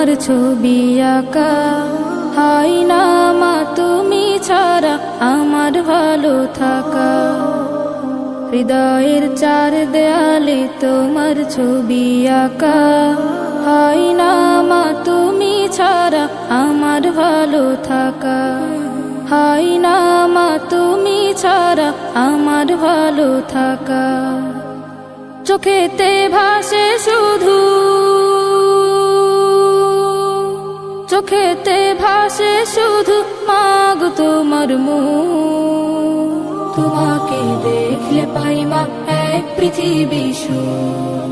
তোমার ছবি আঁকা, হাই না মা তুমি ছাড়া আমার ভালো থাকা। হৃদয়ের চার দেয়ালে তোমার ছবি আঁকা, হাই না মা তুমি ছাড়া আমার ভালো থাকা। হাই না মা তুমি ছাড়া আমার ভালো থাকা। চোখেতে ভাসে শুধু, চোখেতে ভাসে শুধু মাগো তোমার মুখ। তোমাকে দেখলে পাই মা এক পৃথিবী সুখ।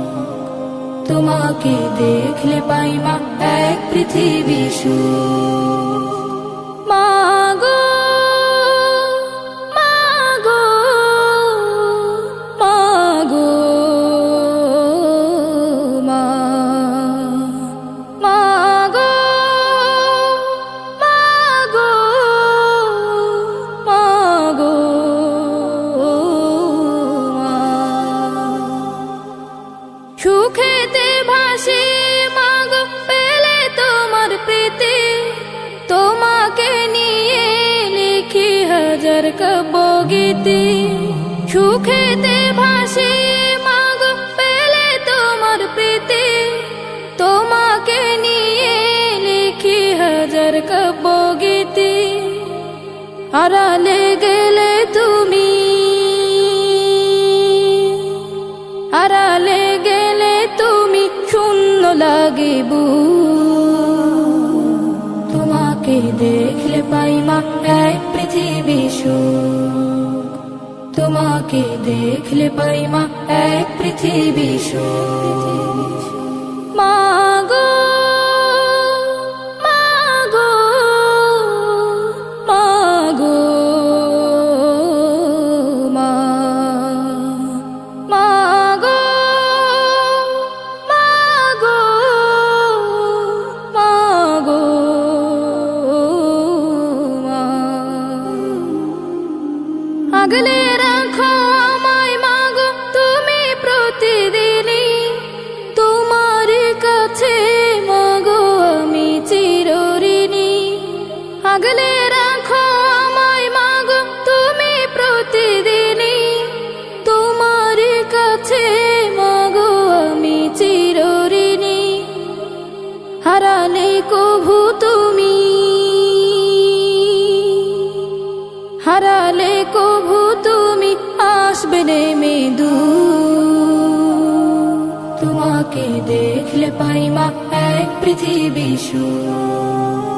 তোমাকে দেখলে পাই মা এক পৃথিবী সুখ। মাগো মাগো মাগো মা, মাগো মাগো মাগো মা। সুখেতে ভাসি মাগো পেলে তোমার প্রীতি, তোমাকে নিয়ে লিখি হাজার কাব্যগীতি। সুখেতে ভাসি মাগো পেলে তোমার প্রীতি, তোমাকে নিয়ে লিখি হাজার কাব্যগীতি। আড়ালে গেলে তুমি, আড়ালে গেলে তুমি শূন্য লাগে বুক। তোমাকে দেখলে পাই মা এক পৃথিবী সুখ। তোমাকে দেখলে পাই মা এক পৃথিবী সুখ। মাগো মাগো মাগো মা, মাগো মাগো মাগো মা। আগলে রাখো আমায় মাগো তুমি প্রতিদিনই, তোমার কাছে মাগো আমি চিরঋণী। আগলে রাখো আমায় মাগো তুমি প্রতিদিনই, তোমার কাছে মাগো আমি চিরঋণী। হারালে কভু তুমি, হারালে কভু তুমি আসবে নেমে দূর। তোমাকে দেখলে পাই মা এক পৃথিবী সুখ।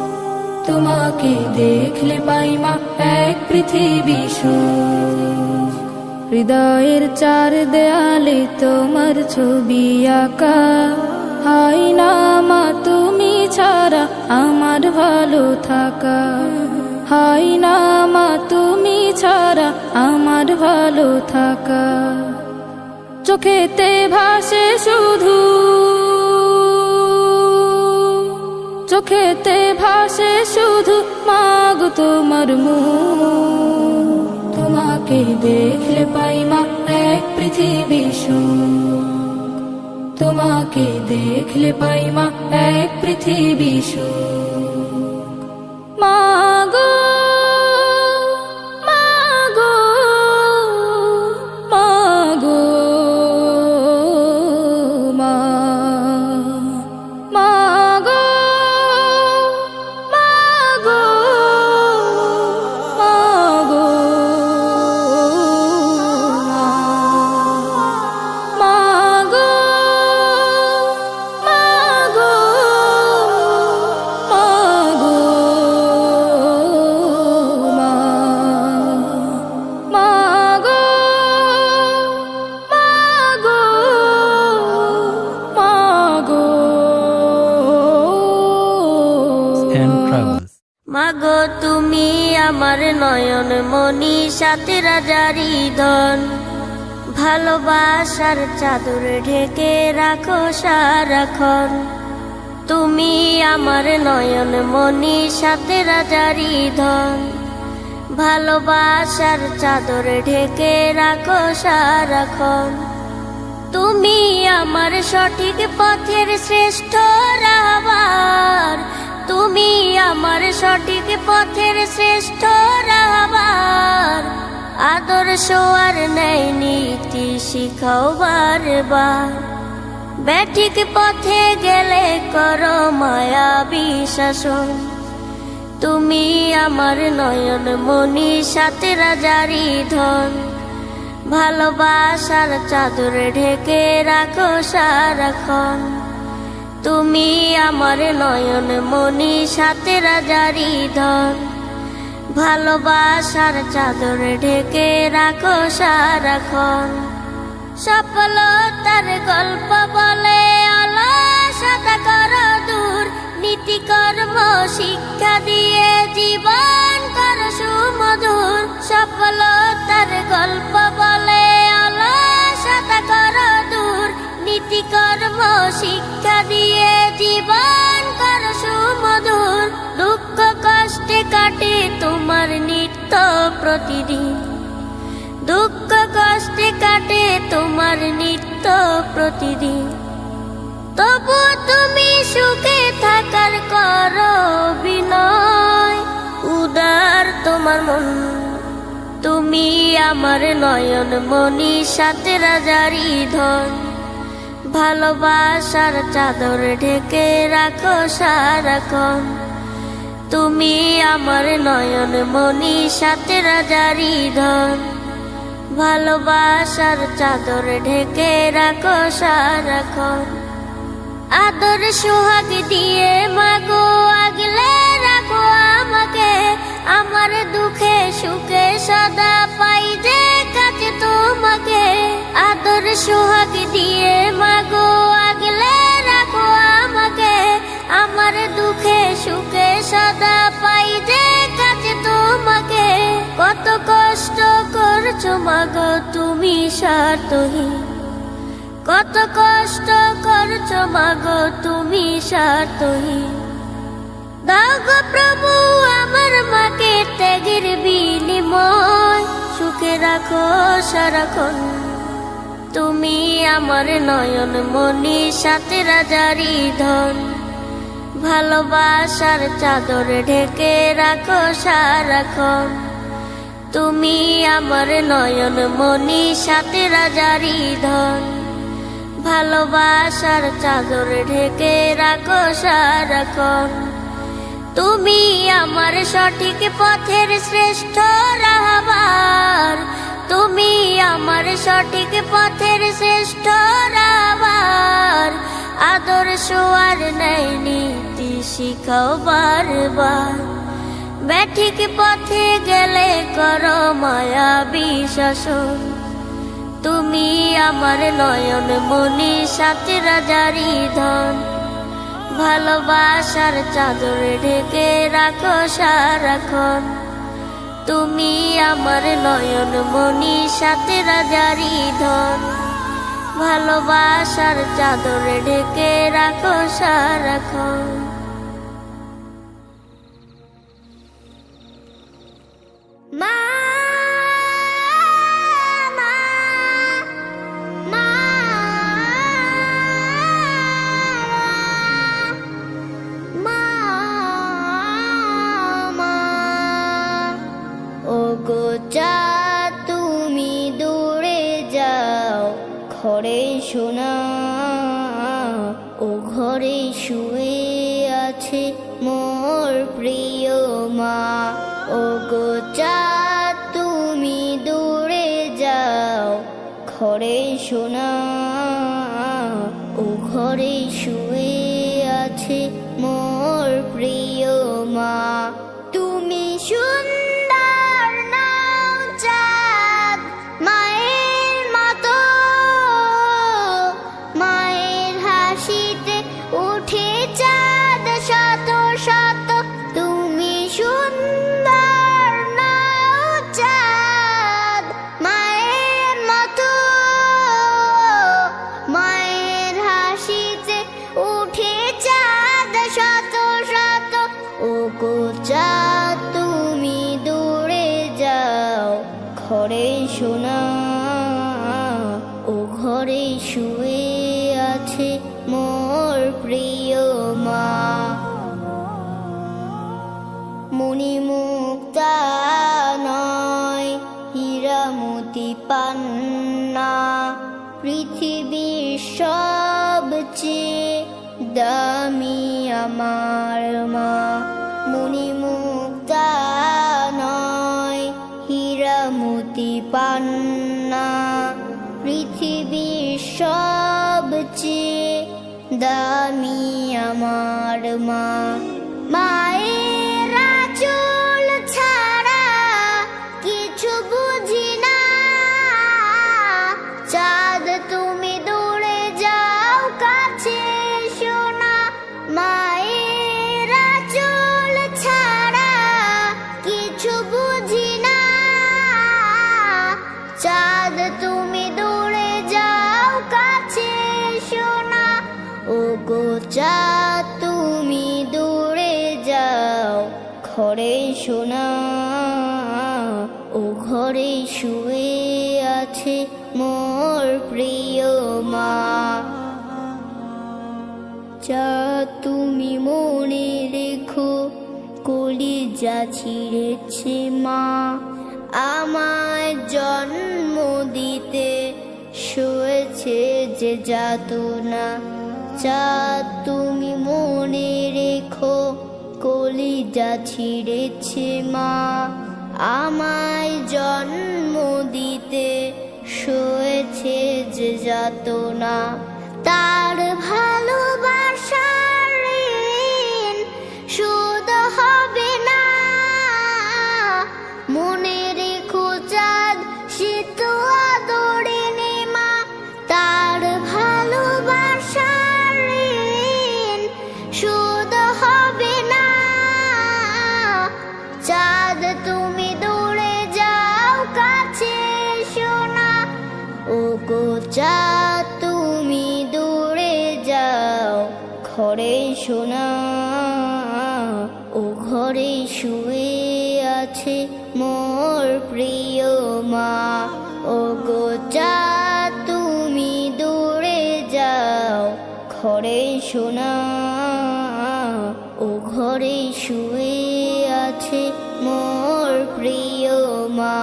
তোমাকে দেখলে পাই মা এক পৃথিবী সুখ। হৃদয়ের চার দেয়ালে তোমার ছবি আঁকা, হাই না মা তুমি ছাড়া আমার ভালো থাকা। হাই না মা তুমি ছাড়া আমার ভালো থাকা। চোখেতে ভাসে শুধু, চোখেতে ভাসে শুধু মাগো তোমার মুখ। তোমাকে দেখলে পাই মা এক পৃথিবী সুখ। তোমাকে দেখলে পাই মা এক পৃথিবী সুখ। মাগো মাগো মাগো মা, মাগো মাগো মাগো মা, মাগো মাগো মাগো মা, মাগো মাগো মাগো। মাগো তুমি আমার নয়ন মনি সাথে রাজারি ধন, ভালোবাসার চাদর ঢেকে রাখো সারাক্ষণ। তুমি আমার নয়ন মনি সাথে রাজারি ধন, ভালোবাসার চাদর ঢেকে রাখো সারাক্ষণ। তুমি আমার সঠিক পথের শ্রেষ্ঠ রাহবার, তুমি আমার সঠিক পথের শ্রেষ্ঠ রাহবার। আদর্শ আর ন্যায় নীতি শিখাও বারবার, ব্যাঠিক পথে গেলে করো মায়াবী শাসন। তুমি আমার নয়ন মনি সাথে রাজারি ধন, ভালোবাসার চাদর ঢেকে রাখো সারাক্ষণ। তুমি আমার নয়ন মনি সাথে রাজারি ধন, ভালোবাসার চাদর ঢেকে রাখো সারাক্ষণ। সফলতার গল্প বলে অলসতা করো দূর, নীতি কর্ম শিক্ষা দিয়ে জীবন করো সুমধুর। সফলতার গল্প বলে অলসতা করো দূর, নীতি কর্ম শিক্ষা দিয়ে জীবন করো সুমধুর। দুঃখ কষ্টে কাটে তোমার নিত্য প্রতিদিন, দুঃখ কষ্টে কাটে তোমার নিত্য প্রতিদিন। তবু তুমি সুখে থাকার করো বিনয়, উদার তোমার মন। তুমি আমার নয়ন মনি সাথে রাজারি ধন, ভালোবাসার চাদর ঢেকে রাখো সারাক্ষণ। তুমি আমার নয়ন মনি সাথে রাজারি ধন, ভালোবাসার চাদর ঢেকে রাখো সারাক্ষণ। আদর সোহাগ দিয়ে মাগো আগলে রাখো আমাকে, আমার দুঃখে সুখে সদা পাই যে কাছে তোমাকে। আদর সোহাগ দিয়ে মাগো আগলে রাখো আমাকে, আমার দুঃখে সুখে সদা পাই যে কাছে তোমাকে। কত কষ্ট করছো মাগো তুমি স্বার্থহীন, কত কষ্ট করছো মাগো তুমি স্বার্থহীন। দাও গো প্রভু আমার মাকে ত্যাগের বিনিময়, সুখে রাখো সারাক্ষণ। তুমি আমার নয়ন মনি সাথে রাজারি ধন, ভালোবাসার চাদর ঢেকে রাখো সারাক্ষণ। তুমি আমার নয়ন মনি সাথে রাজারি ধন, ভালোবাসার চাদর ঢেকে রাখো সারাক্ষণ। তুমি আমার সঠিক পথের শ্রেষ্ঠ রাহবার, তুমি আমার সঠিক পথের শ্রেষ্ঠ রাহবার। আদর্শ আর ন্যায় নীতি শিখাও বারবার, ব্যাঠিক পথে গেলে করো মায়াবী শাসন। তুমি আমার নয়ন মনি সাথে রাজারি ধন, ভালোবাসার চাদর ঢেকে রাখো সারাক্ষণ। তুমি আমার নয়ন মনি সাথে রাজারি ধন, ভালোবাসার চাদর ঢেকে রাখো সারাক্ষণ। মা তুমি দূরে যাও ঘরে শোনা, ও ঘরে শুয়ে আছে মোর প্রিয় মা। ও গো চাঁদ তুমি দূরে যাও ঘরে শোনা, ও ঘরে শুয়ে আছে মোর প্রিয় মা। তুমি সুন্দর নাও চাঁদ মায়ের মতো, মায়ের হাসিতে উঠে চাঁদ শত শত। তুমি সুন্দর নাও চাঁদ মায়ের মতো, মায়ের হাসিতে উঠে চাঁদ শত শত। ও গো চাঁদ তুমি দূরে যাও ঘরে শোনা, ও ঘরে শু মণিমুক্তা নয় হীরা মতি পান্না পৃথিবীর সবচেয়ে দামি আমার মা মণিমুক্তা নয় হীরা মতি পান্না পৃথিবীর সবচেয়ে দামি আমার মা মায়ের আঁচল ছাড়া কিছু বুঝি না চাঁদ তুমি দূরে যাও কাছে এসো না মায়ের আঁচল ছাড়া কিছু বুঝি না চাঁদ তুমি দূরে যাও কাছে এসো না ও গো চাঁদ তুমি দূরে যাও ঘরে শোনা ও ঘরে শুয়ে আছে মোর প্রিয় মা চাঁদ তুমি মনে রেখো কলিজা ছিঁড়েছে মা আমায় জন্ম দিতে শুয়েছে যে যাতনা চাঁদ তুমি মনে রেখো কলিজা ছিঁড়েছে মা আমায় জন্ম দিতে শুয়েছে যে যাতনা তার ভালোবাসার ঋণ শোধ হবে না মনে রেখো চাঁদ সে তো আদরিনী মা তার ভালোবাসার ঋণ শোধ হবে না চাঁদ তুমি দূরে যাও কাছে এসো না ও গো চাঁদ তুমি দূরে যাও ঘরে শোনা ও ঘরে শুয়ে আছে মোর প্রিয় মা ও গো চাঁদ তুমি দূরে যাও ঘরে শোনা ও ঘরে শুয়ে আছে মোর প্রিয় মা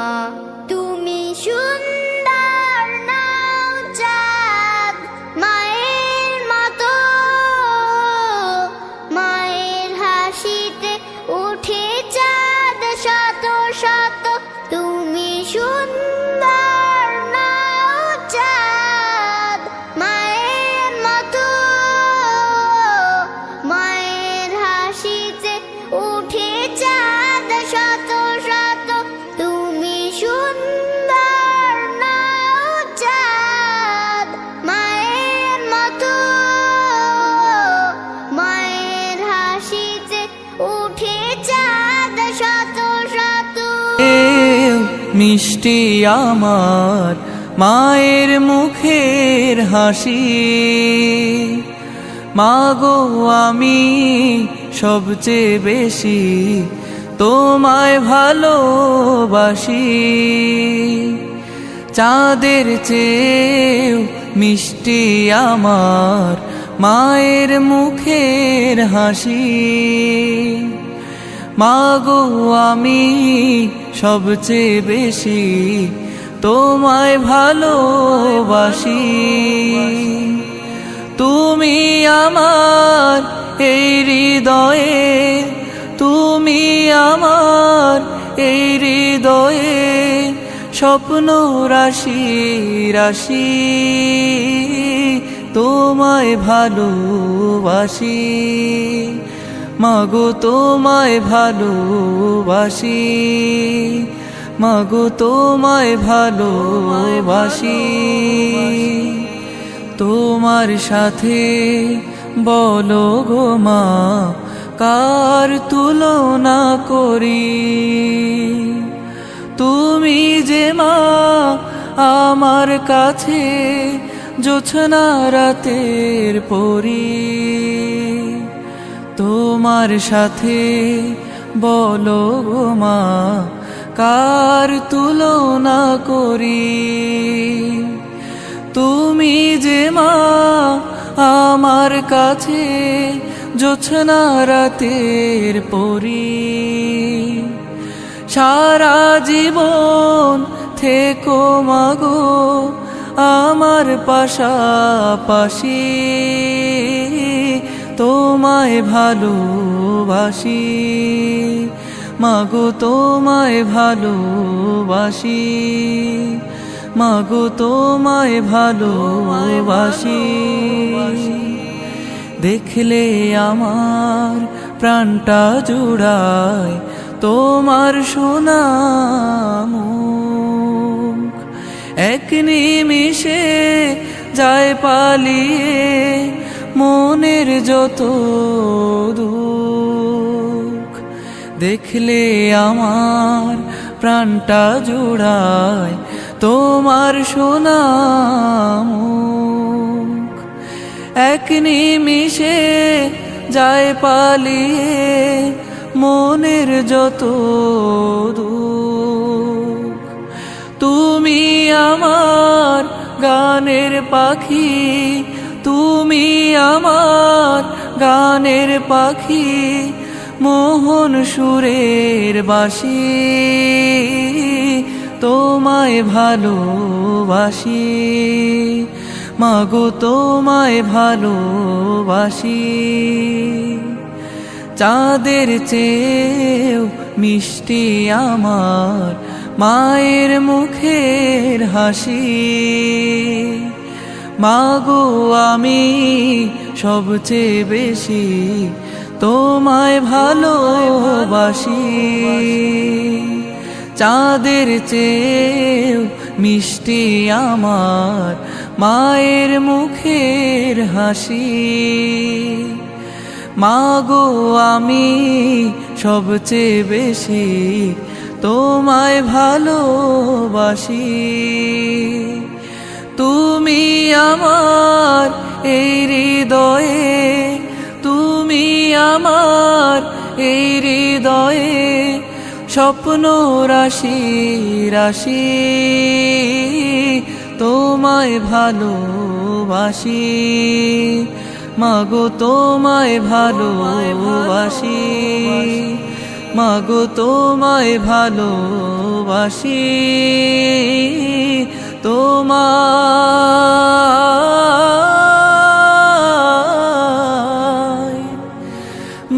তুমি সুন্দর নাও চাঁদ মায়ের মতো মায়ের হাসিতে উঠে চাঁদ শত শত তুমি সুন্দর নাও চাঁদ মায়ের মতো মায়ের হাসিতে উঠে চাঁদ শত শত তুমি সুন্দর নাও চাঁদ মায়ের মতো মায়ের হাসিতে উঠে চাঁদ শত শত মিষ্টি আমার মায়ের মুখের হাসি মাগো আমি সবচেয়ে বেশি তোমায় ভালোবাসি চাঁদের চেয়েও মিষ্টি আমার মায়ের মুখের হাসি মাগো আমি সবচেয়ে বেশি তোমায় ভালোবাসি তুমি আমার এই হৃদয়ে তুমি আমার এই হৃদয়ে স্বপ্ন রাশি রাশি তোমায় ভালোবাসি মাগো তোমায় ভালোবাসি মাগো তোমায় ভালোবাসি তোমার সাথে বলো গো মা কার তুলনা করি তুমি যে মা আমার কাছে জোছনা রাতের পরি তোমার সাথে বলো গো মা কার তুলনা করি তুমি যে মা আমার কাছে জোছনা রাতের পরি সারা জীবন থেকো মাগো আমার পাশাপাশি, তোমায় ভালোবাসি মাগো তোমায় ভালোবাসি, মাগো তোমায় ভালোবাসি। দেখলে আমার প্রাণটা জুড়ায় তোমার সোনা মুখ, এক নিমিষে যায় পালিয়ে মনের যত দুঃখ। দেখলে আমার প্রাণটা জুড়ায় তোমার সোনা মুখ, এক নিমিষে যায় পালিয়ে মনের যত দুঃখ। তুমি আমার গানের পাখি, তুমি আমার গানের পাখি, মোহন সুরের বাঁশি, তোমায় ভালোবাসি মাগো তোমায় ভালোবাসি। চাঁদের চেয়েও মিষ্টি আমার মায়ের মুখের হাসি, মাগো আমি সবচেয়ে বেশি তোমায় ভালোবাসি। চাঁদের চেয়েও মিষ্টি আমার মায়ের মুখের হাসি, মাগো আমি সবচেয়ে বেশি তোমায় ভালোবাসি। তুমি আমার এই হৃদয়ে, তুমি আমার এই হৃদয়ে স্বপ্ন রাশি রাশি, তোমায় ভালোবাসি মাগো তোমায় ভালোবাসি, মাগো তোমায় ভালোবাসি, তোমায়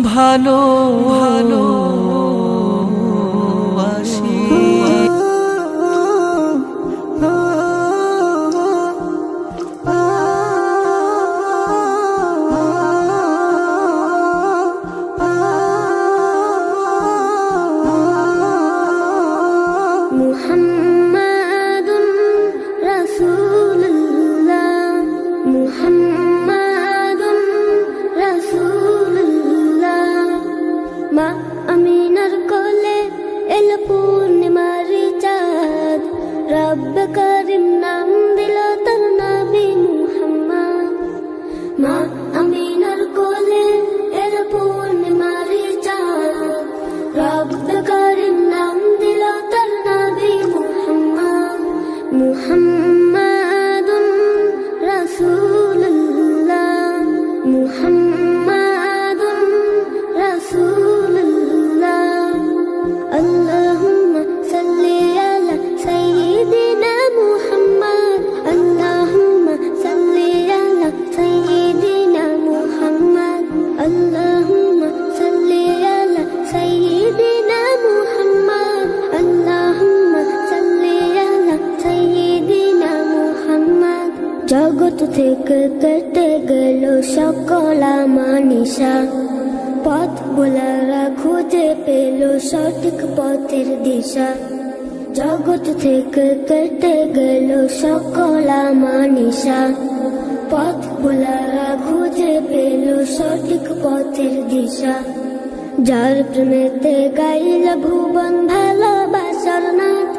ভালোবাসি। মুহাম্মাদুর রাসূলুল্লাহ, মুহাম্মাদুর রাসূলুল্লাহ। মা আমিনার কোলে এল পূর্ণিমার চাঁদ, রব্বে কারিম নাম দিল তার নবী মুহাম্মদ। মা আমিনার কোলে এল পূর্ণিমার চাঁদ, রব্বে কারিম নাম দিল তার নবী মুহাম্মদ। মুহাম্মাদুর রাসূলুল্লাহ, মুহাম্মাদুর রাসূলুল্লাহ। আল্লাহুম্মা সাল্লি আলা সাইয়্যিদিনা মুহাম্মদ, আল্লাহুম্মা সাল্লি আলা সাইয়্যিদিনা মুহাম্মদ, আল্লাহুম্মা সাল্লি আলা সাইয়্যিদিনা মুহাম্মদ, আল্লাহুম্মা সাল্লি আলা সাইয়্যিদিনা মুহাম্মদ। জগৎ থেকে কেটে গেল সকল আমানিশা, পথ ভোলারা খুঁজে পেল সঠিক পথের দিশা। জগৎ থেকে কেটে গেল সকল আমানিশা, পথ ভোলারা খুঁজে পেল সঠিক পথের দিশা। যার প্রেমেতে গাইল ভুবন ভালোবাসার নাথ,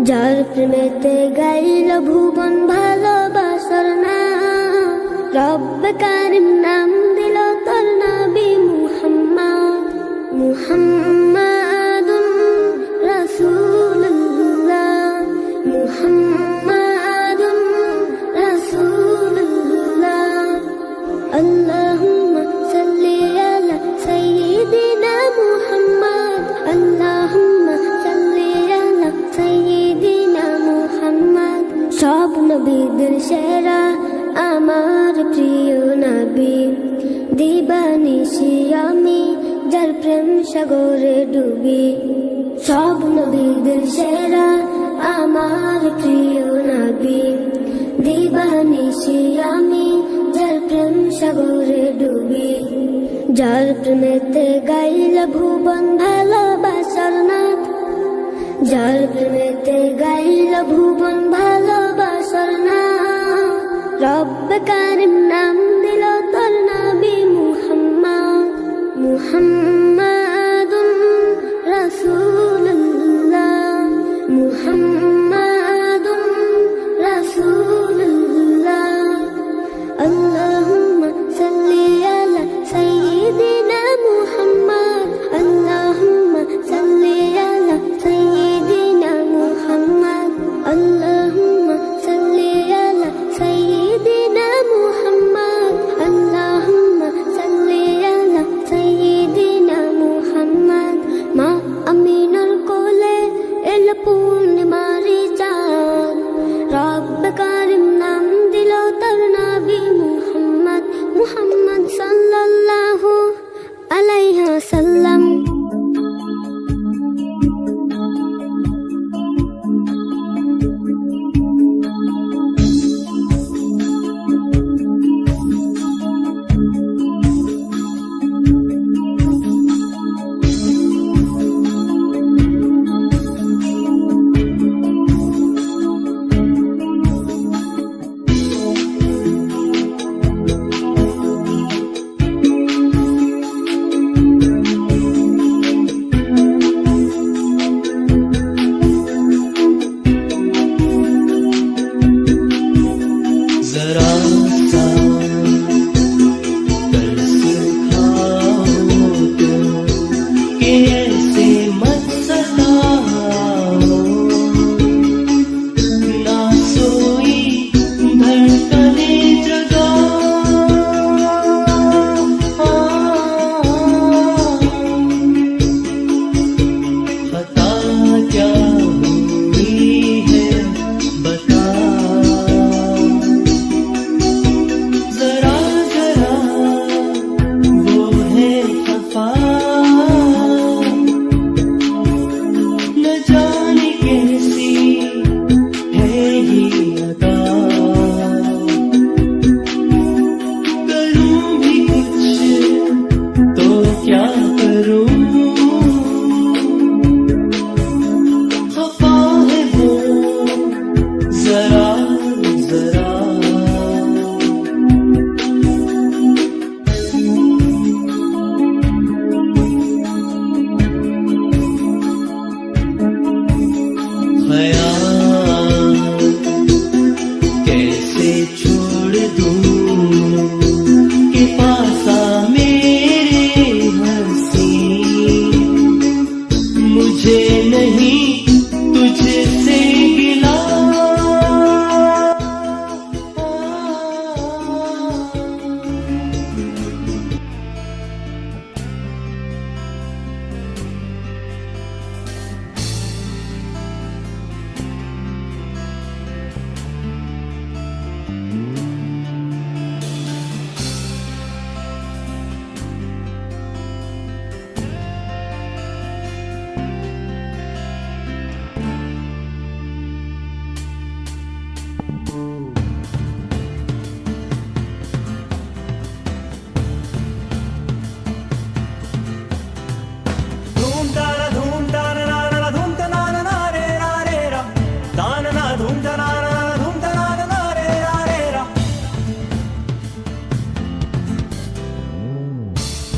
যার প্রেমেতে গাইল ভুবন ভালোবাসার নাথ, রব্বে কারিম নাম দিল তার নবী মুহাম্মদ। মুহাম্মাদুর রাসূলুল্লাহ, মুহাম্মাদুর রাসূলুল্লাহ। আল্লাহুম্মা সাল্লি আলা সাইয়্যিদিনা মুহাম্মদ, আল্লাহুম্মা নবীদের সেরা আমার প্রিয় নবী দিবানিশি আমি যার প্রেম সাগরে ডুবি সব নবীদের সেরা আমার প্রিয় নবী দিবানিশি আমি যার প্রেম সাগরে ডুবি যার প্রেমেতে গাইল ভুবন ভালোবাসার নাথ যার প্রেমেতে গাইল ভুবন ভালোবাসার নাথ রব্বে কারিম নাম দিল তোর নবী মুহাম্মদ মুহাম্মাদুন রাসূলুল্লাহ মুহাম্মাদুন রাসূলুল্লাহ আল্লাহুম্মা সাল্লি আলা সাইয়্যিদিনা মুহাম্মদ আল্লাহুম্মা সাল্লি আলা সাইয়্যিদিনা মুহাম্মদ আল্লাহুম্মা সাল্লি আলা সাইয়্যিদিনা মুহাম্মদ আল্লাহুম্মা সাল্লি আলা সাইয়্যিদিনা মুহাম্মদ মা আমিনার কোলে এল পূর্ণিমারি চাঁদ রব্বে কারিম নাম দিল তার নবী মুহাম্মদ মুহাম্মদ সাল্লাল্লাহু আলাইহি ওয়াসাল্লাম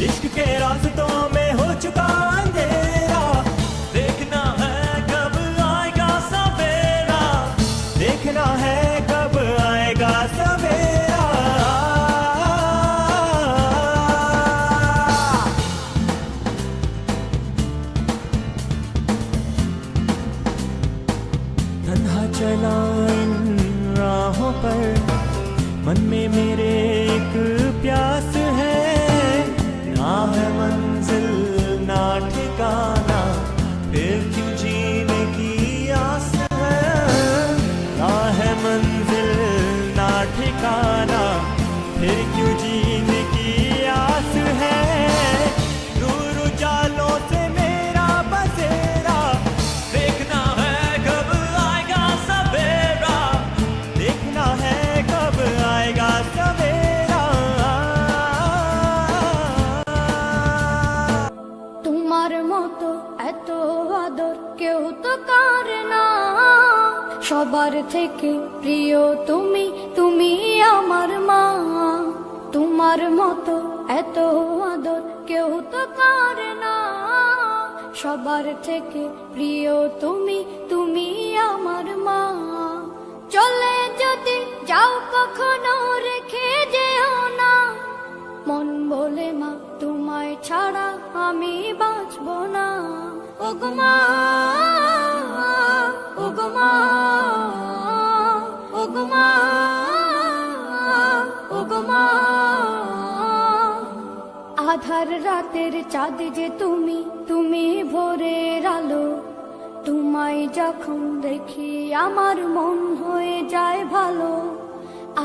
इश्क के रास्तों में हो चुका अंधेरा, देखना है कब आएगा सवेरा, देखना है कब आएगा सवेरा। तन्हा चला इन राहों पर, मन में मेरे एक प्यास है, ना है मंजिल ना ठिकाना, फिर क्यों जीने की आस है, ना है मंजिल মতো এত আদর কেউ তো করে না, সবার থেকে প্রিয় তুমি, তুমি আমার মা। তোমার মতো এত আদর কেউ তো করে না, সবার থেকে প্রিয় তুমি, তুমি আমার মা। চলে যদি যাও কখনো রেখে যেও না, মন বলে মা তোমায় ছাড়া আমি বাঁচব না। ওগো মা, ওগো মা, ওগো মা, ওগো মা। আধার রাতের চাঁদ যে তুমি, তুমি ভোরের আলো। তোমায় যখন দেখি আমার মন হয়ে যায় ভালো।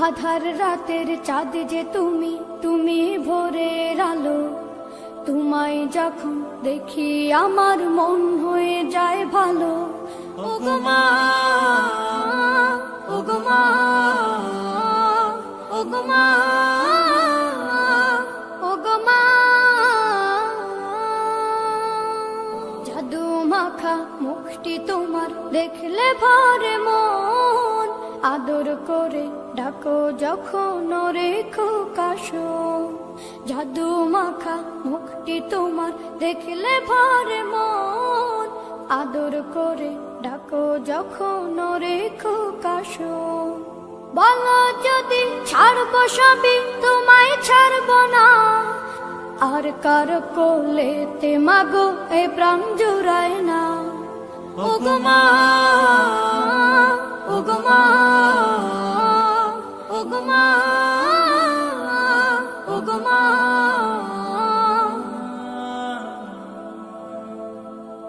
আধার রাতের চাঁদ যে তুমি, তুমি ভোরের আলো। তোমায় যখন দেখি আমার মন হয়ে যায় ভালো। ওগো মা, ওগো মা, ওগো মা, ওগো মা। জাদু মাখা মুখটি তোমার দেখলে ভরে মন, আদর করে ডাকো যখন রেখো কাশো। জাদু মাখা মুখটি তোমার দেখলে ভরে মন, আদর করে ডাকো যখন রেখো কাশো। বলো যদি ছাড়বো সবই তোমায় ছাড়বো না, আর কার কোলেতে মাগো এ প্রাণ জুড়ায় না। ওগো মা, ওগো মা, ওগো মা, ওগো মা।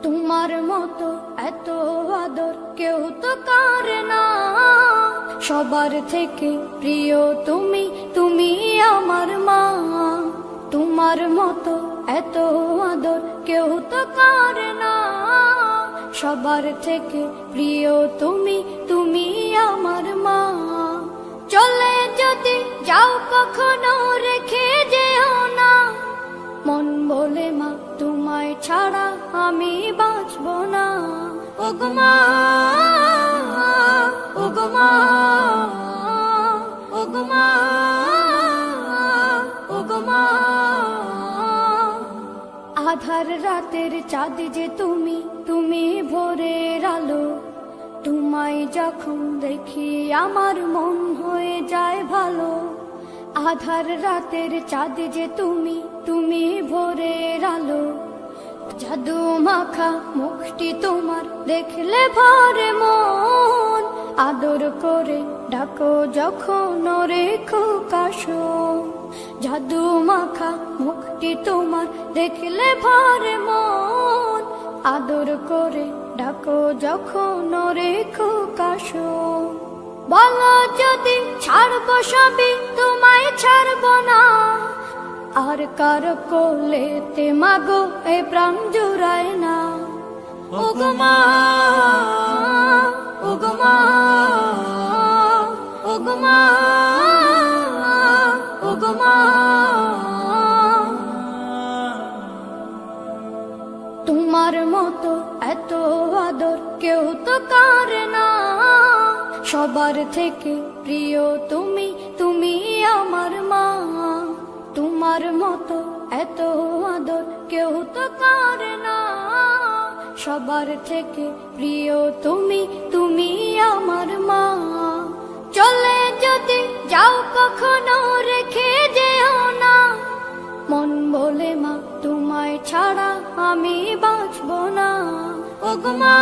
তোমার মতো এত আদর কেউ তো করে না, সবার থেকে প্রিয় তুমি, তুমি আমার মা। তোমার মতো এত আদর কেউ তো করে না, সবার থেকে প্রিয় তুমি, তুমি আমার মা। চলে যদি যাও কখনো রেখে যেও না, মন বলে মা তোমায় ছাড়া আমি বাঁচব না। ওগো মা, ওগো মা, ওগো মা, ওগো মা। আধার রাতের চাঁদ যে তুমি, তুমি ভোরের আলো। তোমায় যখন দেখি আমার মন হয়ে যায় ভালো। আধার রাতের চাঁদ যে তুমি, তুমি ভোরের আলো। জাদু মাখা মুখটি তোমার দেখলে ভরে মন, আদর করে ডাকো যখন রেখো কাশো। জাদু মাখা মুখটি তোমার দেখলে ভরে মন, আদর করে ডাকো যখন রেখো কাশো। বলো যদি ছাড়বো সবই তোমায় ছাড়বো না, আর কার কোলেতে মাগো এ প্রাণ জুড়ায় না। ওগো মা, ওগো মা, ওগো মা, ওগো মা। তোমার মতো এত আদর কেউ তো করে না, সবার থেকে প্রিয় তুমি, তুমি আমার মা। তোমার মতো এত আদর কেউ তো করে না, সবার থেকে প্রিয় তুমি, তুমি আমার মা। চলে যদি যাও কখনো রেখে যেও না, মন বলে মা তোমায় ছাড়া আমি বাঁচব না। ওগো মা।